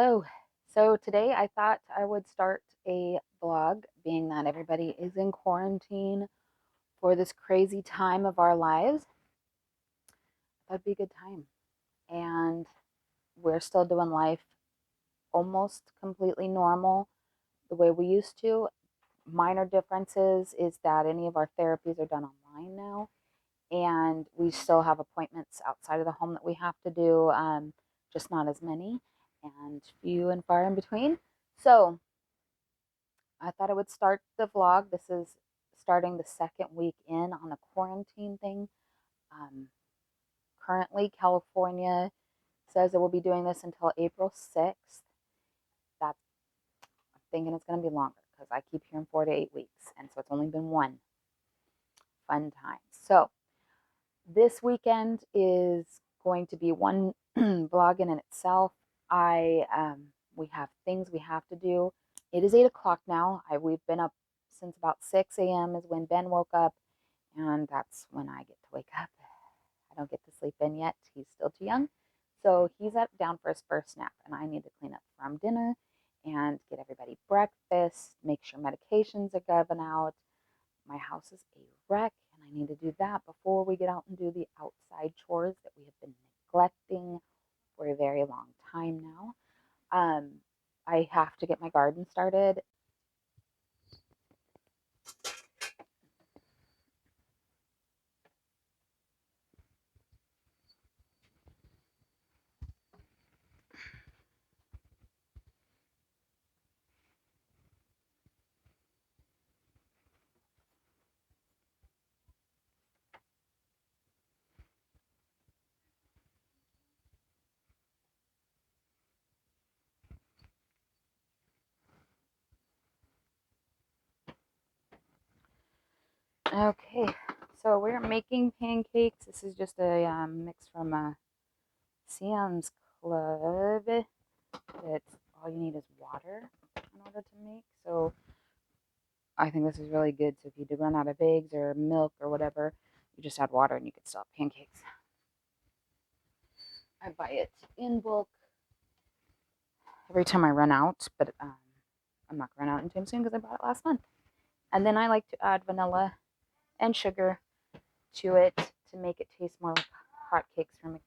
Hello. So today I thought I would start a vlog, being that everybody is in quarantine for this crazy time of our lives. That'd be a good time. And we're still doing life almost completely normal the way we used to. Minor differences is that any of our therapies are done online now, and we still have appointments outside of the home that we have to do, just not as many and few and far in between. So I thought I would start the vlog. This is starting the second week in on the quarantine thing. Um, Currently, California says it will be doing this until April 6th. That's, I'm thinking it's going to be longer because I keep hearing 4 to 8 weeks. And so it's only been one fun time. So this weekend is going to be one vlog in itself. We have things we have to do. It is 8 o'clock now. We've been up since about 6 a.m. is when Ben woke up, and that's when I get to wake up. I don't get to sleep in yet. He's still too young. So he's down for his first nap, and I need to clean up from dinner and get everybody breakfast, make sure medications are given out. My house is a wreck, and I need to do that before we get out and do the outside chores that we have been neglecting for a very long time now. I have to get my garden started. Okay, so we're making pancakes. This is just a mix from Sam's Club. It's all you need is water in order to make. So I think this is really good. So if you do run out of eggs or milk or whatever, you just add water and you can still have pancakes. I buy it in bulk every time I run out, but I'm not going to run out anytime soon because I bought it last month. And then I like to add vanilla and sugar to it to make it taste more like hotcakes from McDonald's.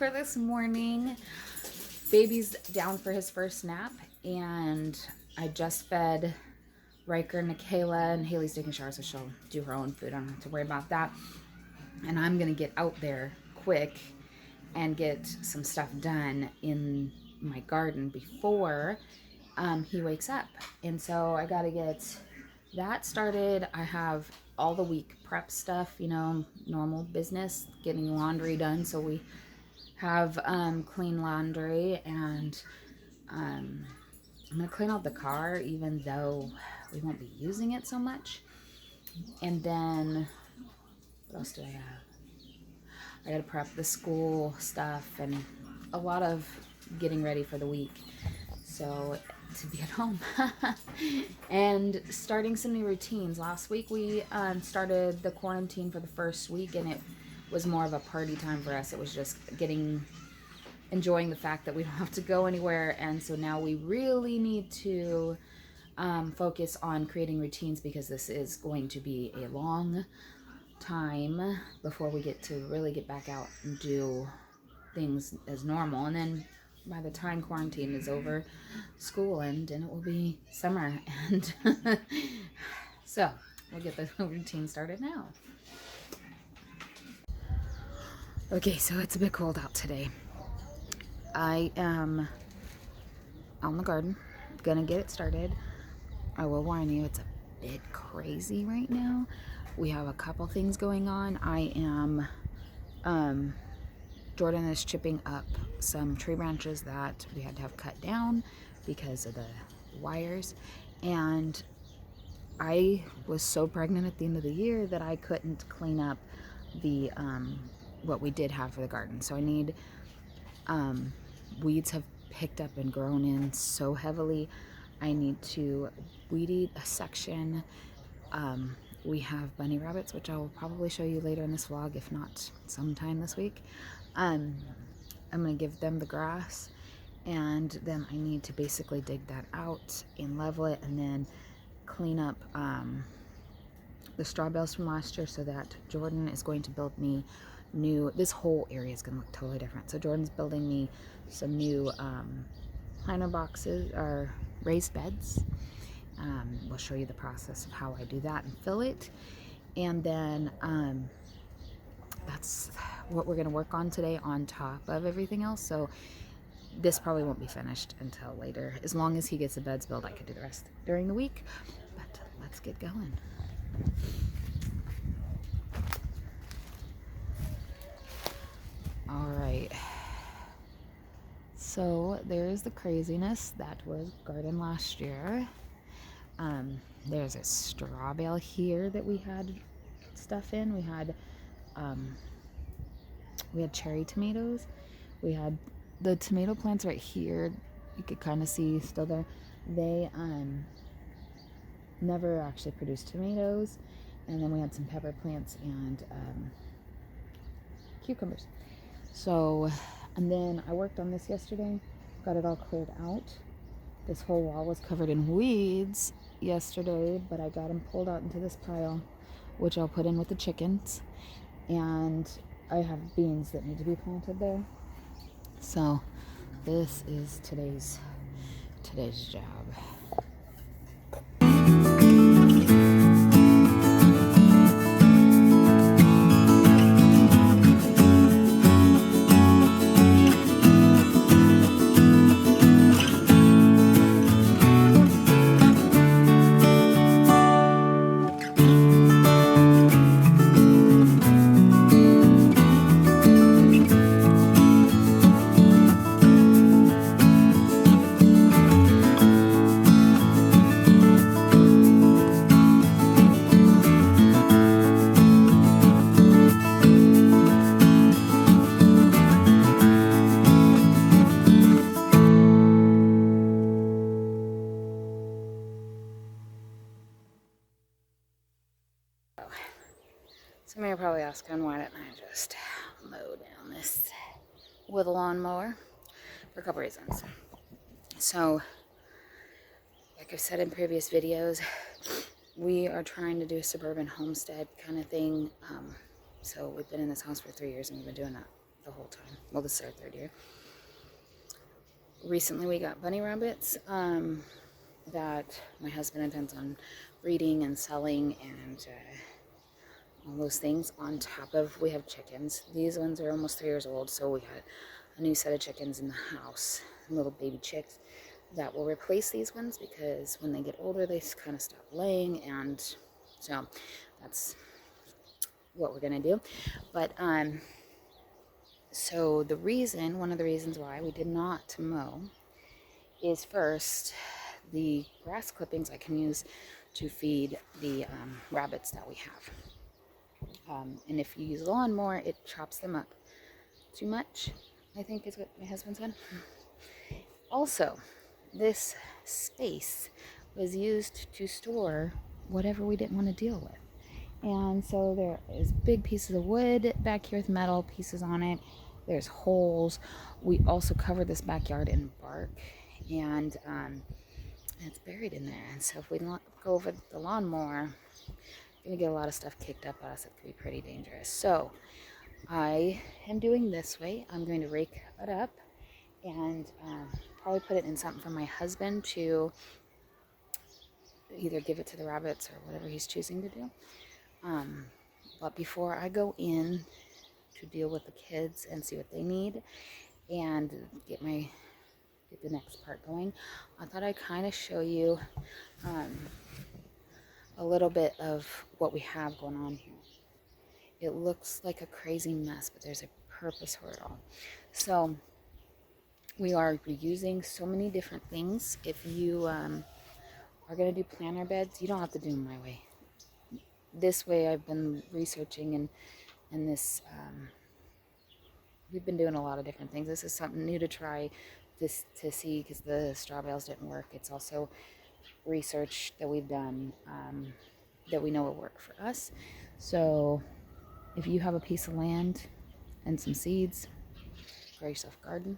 for this morning. Baby's down for his first nap, and I just fed Riker, Nikayla, and Haley's taking showers, so she'll do her own food. I don't have to worry about that. And I'm gonna get out there quick and get some stuff done in my garden before he wakes up. And so I gotta get that started. I have all the week prep stuff, you know, normal business, getting laundry done. So we have clean laundry, and I'm gonna clean out the car, even though we won't be using it so much. And then what else do I have? I gotta prep the school stuff and a lot of getting ready for the week. So to be at home and starting some new routines. Last week we started the quarantine for the first week, and it was more of a party time for us. It was just enjoying the fact that we don't have to go anywhere. And so now we really need to focus on creating routines, because this is going to be a long time before we get to really get back out and do things as normal. And then by the time quarantine is over, school will end and it will be summer. And so we'll get the routine started now. Okay, so it's a bit cold out today. I am out in the garden, gonna get it started. I will warn you, it's a bit crazy right now. We have a couple things going on. I am Jordan is chipping up some tree branches that we had to have cut down because of the wires. And I was so pregnant at the end of the year that I couldn't clean up the what we did have for the garden. So I need weeds have picked up and grown in so heavily. I need to weed eat a section. We have bunny rabbits, which I will probably show you later in this vlog, if not sometime this week. I'm gonna give them the grass, and then I need to basically dig that out and level it, and then clean up the straw bales from last year, so that Jordan is going to build me new, this whole area is gonna look totally different. So Jordan's building me some new planter boxes or raised beds. We'll show you the process of how I do that and fill it. And then that's what we're gonna work on today on top of everything else. So this probably won't be finished until later. As long as he gets the beds built, I could do the rest during the week. But let's get going. All right. So there's the craziness that was garden last year. There's a straw bale here that we had stuff in. We had cherry tomatoes. We had the tomato plants right here. You could kind of see still there. They never actually produced tomatoes. And then we had some pepper plants and cucumbers. So, and then I worked on this yesterday, got it all cleared out. This whole wall was covered in weeds yesterday, but I got them pulled out into this pile, which I'll put in with the chickens. And I have beans that need to be planted there. So this is today's job. Some of you are probably asking, why didn't I just mow down this with a lawnmower? For a couple reasons. So, like I've said in previous videos, we are trying to do a suburban homestead kind of thing. So we've been in this house for 3 years, and we've been doing that the whole time. Well, this is our 3rd year. Recently we got bunny rabbits that my husband intends on breeding and selling, and all those things. On top of, we have chickens. These ones are almost 3 years old, so we got a new set of chickens in the house, little baby chicks that will replace these ones, because when they get older they kind of stop laying, and so that's what we're gonna do. But so one of the reasons why we did not mow is, first, the grass clippings I can use to feed the rabbits that we have. And if you use a lawnmower, it chops them up too much, I think is what my husband said. Also, this space was used to store whatever we didn't want to deal with. And so there is big pieces of wood back here with metal pieces on it. There's holes. We also covered this backyard in bark, and it's buried in there. And so if we go over the lawnmower, we're going to get a lot of stuff kicked up at us. It could be pretty dangerous. So I am doing this way. I'm going to rake it up and probably put it in something for my husband to either give it to the rabbits or whatever he's choosing to do. But before I go in to deal with the kids and see what they need and get the next part going, I thought I'd kind of show you a little bit of what we have going on here. It looks like a crazy mess, but there's a purpose for it all. So we are reusing so many different things. If you are going to do planter beds, you don't have to do them my way. This way I've been researching, and this we've been doing a lot of different things. This is something new to try this to see, because the straw bales didn't work. It's also research that we've done that we know will work for us. So if you have a piece of land and some seeds, grow yourself a garden,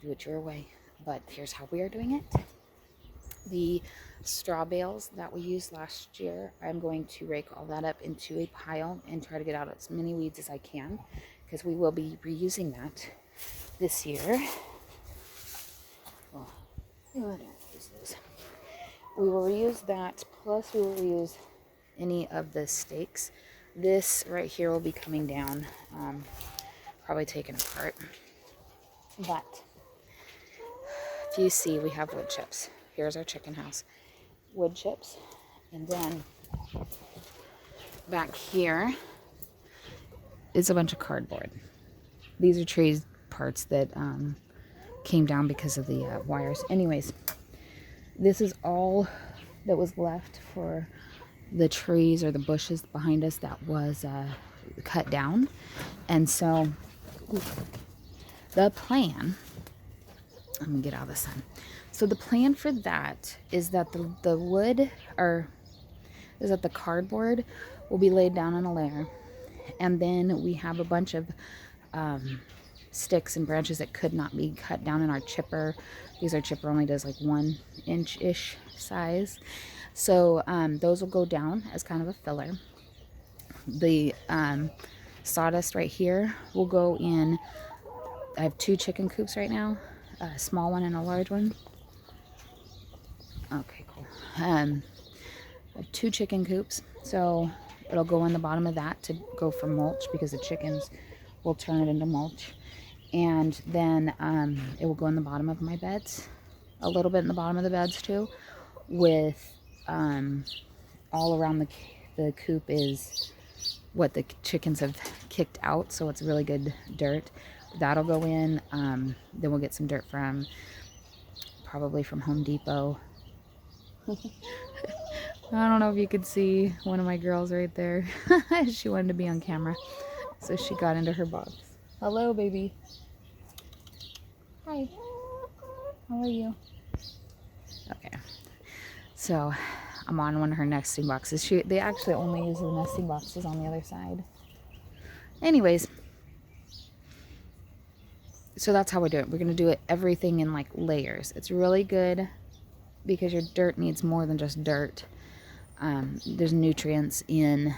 do it your way. But here's how we are doing it. The straw bales that we used last year, I'm going to rake all that up into a pile and try to get out as many weeds as I can, because we will be reusing that this year. Well, we will reuse that, plus we will reuse any of the stakes. This right here will be coming down, probably taken apart. But if you see, we have wood chips. Here's our chicken house. Wood chips. And then back here is a bunch of cardboard. These are tree parts that came down because of the wires. Anyways, this is all that was left for the trees or the bushes behind us that was cut down. And so the plan, let me get out of the sun. So the plan for that is that the wood, or is that the cardboard will be laid down on a layer, and then we have a bunch of sticks and branches that could not be cut down in our chipper, because our chipper only does like 1 inch-ish size. So those will go down as kind of a filler. The sawdust right here will go in. I have 2 chicken coops right now, a small one and a large one. Okay, cool. I have 2 chicken coops, so it'll go in the bottom of that to go for mulch, because the chickens will turn it into mulch. And then it will go in the bottom of my beds, a little bit in the bottom of the beds too, with all around the coop is what the chickens have kicked out, so it's really good dirt. That'll go in. Then we'll get some dirt probably from Home Depot. I don't know if you could see one of my girls right there. She wanted to be on camera, so she got into her box. Hello, baby. Hi. How are you? Okay. So I'm on one of her nesting boxes. They actually only use the nesting boxes on the other side. Anyways, so that's how we do it. We're going to do it everything in like layers. It's really good because your dirt needs more than just dirt. There's nutrients in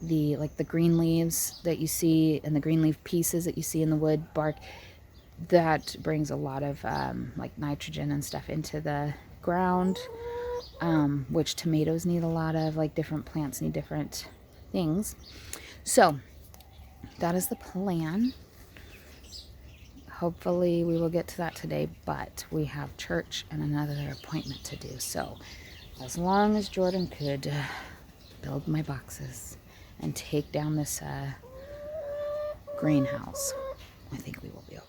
the green leaves that you see and the green leaf pieces that you see in the wood bark, that brings a lot of like nitrogen and stuff into the ground, which tomatoes need a lot of, like different plants need different things. So that is the plan. Hopefully we will get to that today, but we have church and another appointment to do. So as long as Jordan could build my boxes and take down this greenhouse, I think we will be okay.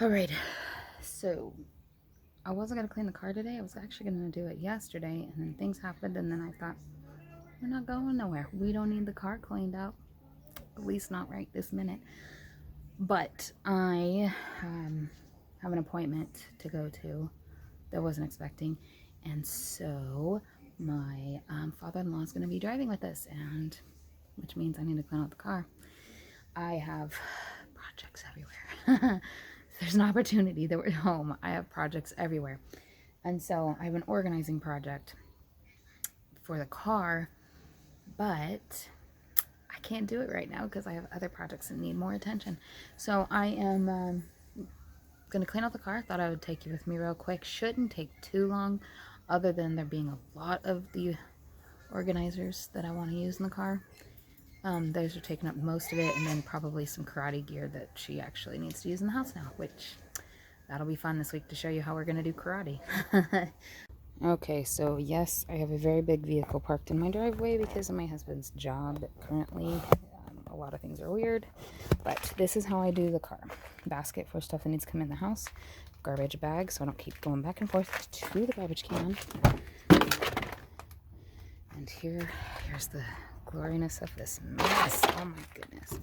All right, so I wasn't going to clean the car today. I was actually going to do it yesterday, and then things happened, and then I thought, we're not going nowhere. We don't need the car cleaned out, at least not right this minute. But I have an appointment to go to that I wasn't expecting, and so my father-in-law is going to be driving with us, and which means I need to clean out the car. I have projects everywhere. There's an opportunity that we're at home. I have projects everywhere, and so I have an organizing project for the car, but I can't do it right now because I have other projects that need more attention. So I am going to clean out the car. Thought I would take you with me real quick. Shouldn't take too long, other than there being a lot of the organizers that I want to use in the car. Those are taking up most of it, and then probably some karate gear that she actually needs to use in the house now, which that'll be fun this week to show you how we're going to do karate. Okay, so yes, I have a very big vehicle parked in my driveway because of my husband's job currently. A lot of things are weird, but this is how I do the car. Basket for stuff that needs to come in the house. Garbage bag, so I don't keep going back and forth to the garbage can. And here's the gloriness of this mess. Oh my goodness.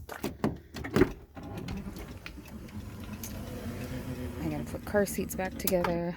I gotta put car seats back together.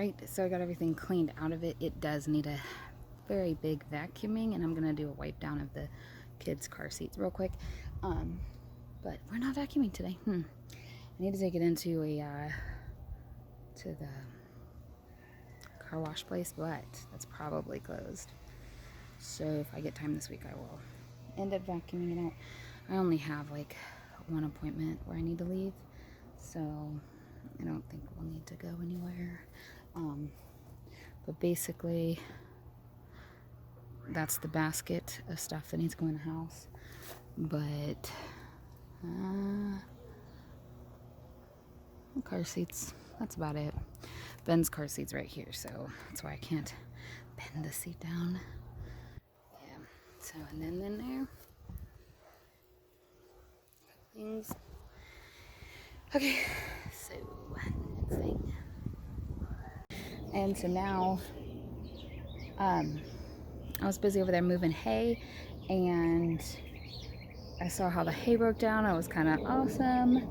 Alright, so I got everything cleaned out of it. It does need a very big vacuuming, and I'm going to do a wipe down of the kids' car seats real quick. But we're not vacuuming today. I need to take it into to the car wash place, but that's probably closed. So if I get time this week, I will end up vacuuming it out. I only have like one appointment where I need to leave, so I don't think we'll need to go anywhere. But basically, that's the basket of stuff that needs to go in the house. But car seats, that's about it. Ben's car seat's right here, so that's why I can't bend the seat down. Yeah, so and then in there, things. Okay, so next thing. And so now, I was busy over there moving hay, and I saw how the hay broke down. It was kind of awesome.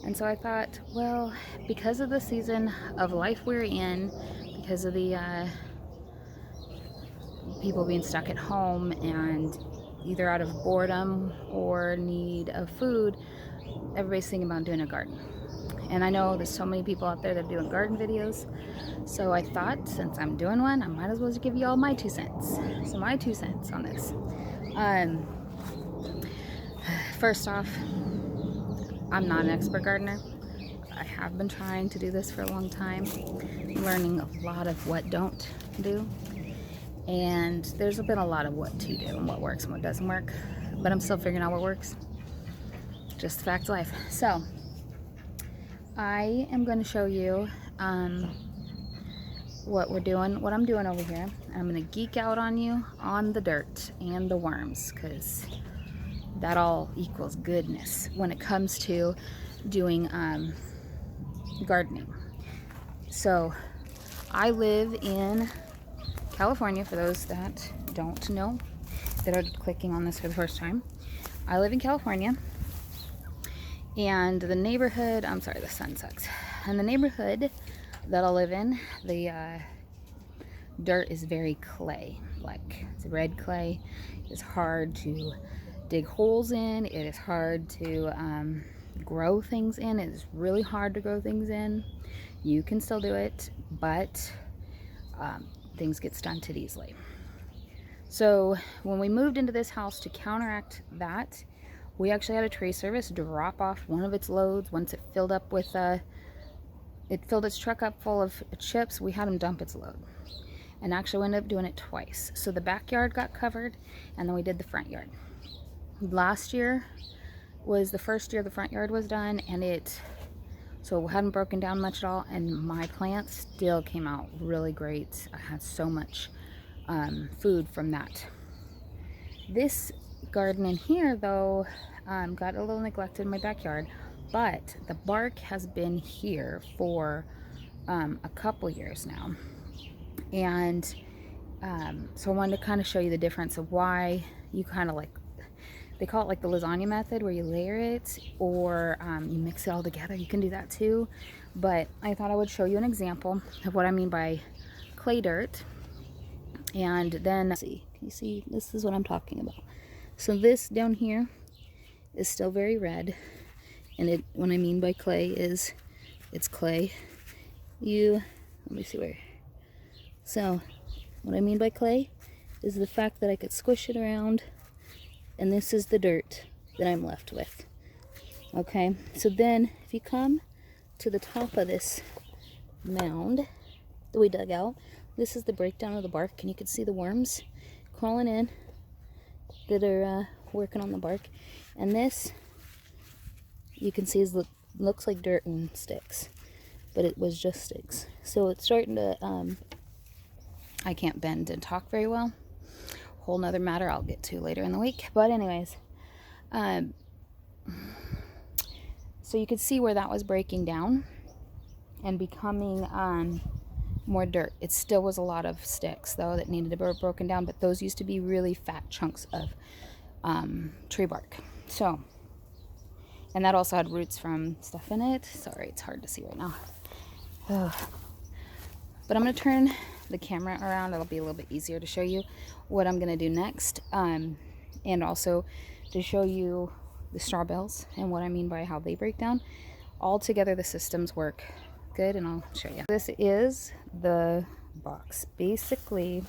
And so I thought, well, because of the season of life we're in, because of the people being stuck at home and either out of boredom or need of food, everybody's thinking about doing a garden. And I know there's so many people out there that are doing garden videos. So I thought, since I'm doing one, I might as well just give you all my 2 cents. So my 2 cents on this. First off, I'm not an expert gardener. I have been trying to do this for a long time, learning a lot of what don't do. And there's been a lot of what to do and what works and what doesn't work. But I'm still figuring out what works. Just the fact of life. So, I am going to show you what we're doing, what I'm doing over here. I'm going to geek out on you on the dirt and the worms, because that all equals goodness when it comes to doing gardening. So I live in California, for those that don't know, that are clicking on this for the first time. I live in California, and the neighborhood, I'm sorry, the sun sucks. And the neighborhood that I live in, the dirt is very clay, like it's red clay. It's hard to dig holes in. It is hard to grow things in. It is really hard to grow things in. You can still do it, but things get stunted easily. So when we moved into this house, to counteract that, we actually had a tree service drop off one of its loads. Once it filled up with it filled its truck up full of chips, we had them dump its load. And actually we ended up doing it twice. So the backyard got covered, and then we did the front yard. Last year was the first year the front yard was done, and so it hadn't broken down much at all, and my plants still came out really great. I had so much food from that. This garden in here, though, got a little neglected in my backyard, but the bark has been here for a couple years now. And so I wanted to kind of show you the difference of why you kind of like, they call it like the lasagna method, where you layer it, or you mix it all together. You can do that too. But I thought I would show you an example of what I mean by clay dirt. And then, see, can you see? This is what I'm talking about. So this down here is still very red. And what I mean by clay is, it's clay. Let me see where. So what I mean by clay is the fact that I could squish it around, and this is the dirt that I'm left with. Okay, so then if you come to the top of this mound that we dug out, this is the breakdown of the bark, and you can see the worms crawling in that are working on the bark. And this, you can see, looks like dirt and sticks, but it was just sticks. So it's starting to, I can't bend and talk very well. Whole nother matter I'll get to later in the week. But anyways, so you could see where that was breaking down and becoming more dirt. It still was a lot of sticks, though, that needed to be broken down, but those used to be really fat chunks of tree bark. So, and that also had roots from stuff in it. Sorry, it's hard to see right now. Ugh. But I'm going to turn the camera around. It'll be a little bit easier to show you what I'm going to do next. And also to show you the straw bales and what I mean by how they break down. All together the systems work good, and I'll show you. This is the box. Basically,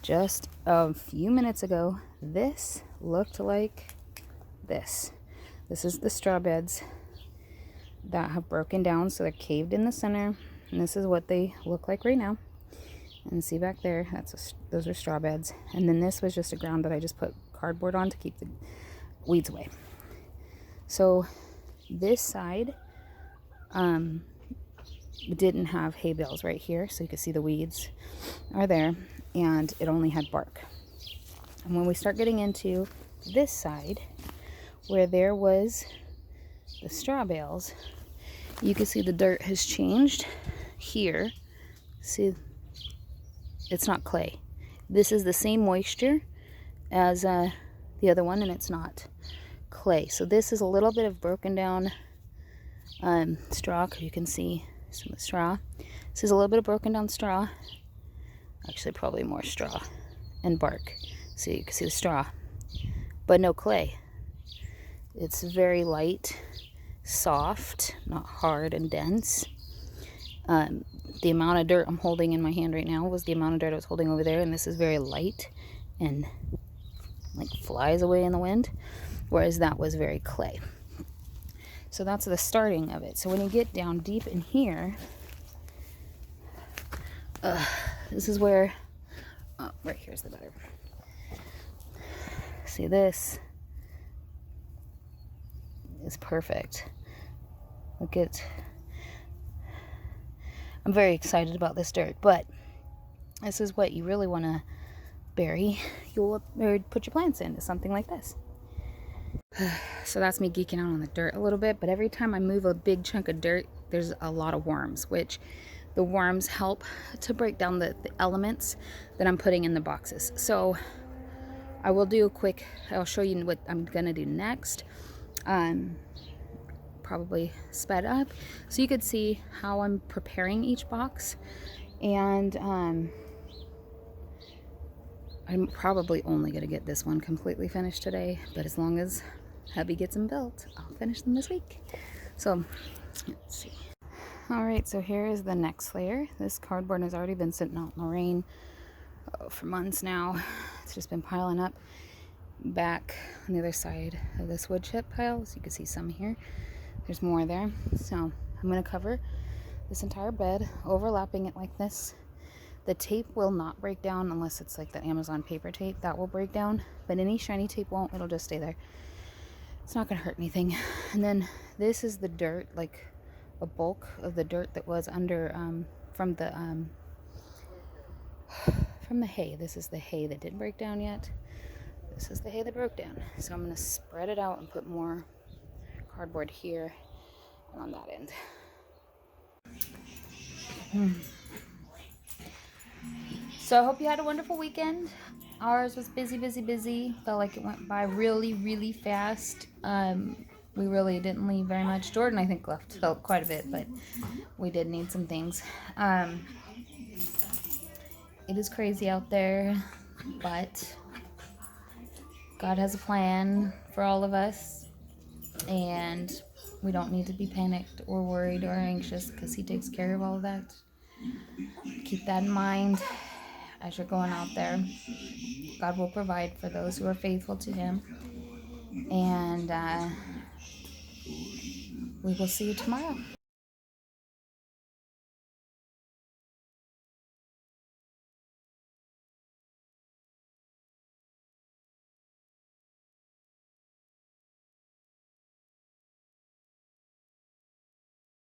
just a few minutes ago, this looked like this. This is the straw beds that have broken down, so they're caved in the center, and this is what they look like right now. And see back there, those are straw beds. And then this was just a ground that I just put cardboard on to keep the weeds away. So this side didn't have hay bales right here, so you can see the weeds are there, and it only had bark. And when we start getting into this side where there was the straw bales, you can see the dirt has changed here. See, it's not clay. This is the same moisture as the other one, and it's not clay. So this is a little bit of broken down straw. You can see some of the straw. This is a little bit of broken down straw. Actually, probably more straw and bark. So you can see the straw, but no clay. It's very light, soft, not hard and dense. The amount of dirt I'm holding in my hand right now was the amount of dirt I was holding over there, and this is very light and like flies away in the wind, whereas that was very clay. So that's the starting of it. So when you get down deep in here, this is where, oh, right here's the better. See, this is perfect. Look at, I'm very excited about this dirt, but this is what you really want to bury. You'll put your plants into something like this. So that's me geeking out on the dirt a little bit, but every time I move a big chunk of dirt, there's a lot of worms, which the worms help to break down the elements that I'm putting in the boxes. So I will do a quick, I'll show you what I'm gonna do next. Probably sped up so you could see how I'm preparing each box. And I'm probably only gonna get this one completely finished today, but as long as hubby gets them built, I'll finish them this week. So let's see. All right, so here is the next layer. This cardboard has already been sitting out in the rain for months now. It's just been piling up back on the other side of this wood chip pile, so you can see some here. There's more there. So I'm going to cover this entire bed, overlapping it like this. The tape will not break down unless it's like the Amazon paper tape. That will break down, but any shiny tape won't. It'll just stay there. It's not going to hurt anything. And then this is the dirt, like a bulk of the dirt that was under from the hay. This is the hay that didn't break down yet. This is the hay that broke down. So I'm going to spread it out and put more cardboard here and on that end. So I hope you had a wonderful weekend. Ours was busy. Felt like it went by really fast. We really didn't leave very much. Jordan, I think, felt quite a bit, but we did need some things. It is crazy out there, but God has a plan for all of us, and we don't need to be panicked or worried or anxious because He takes care of all of that. Keep that in mind as you're going out there. God will provide for those who are faithful to Him, and we will see you tomorrow.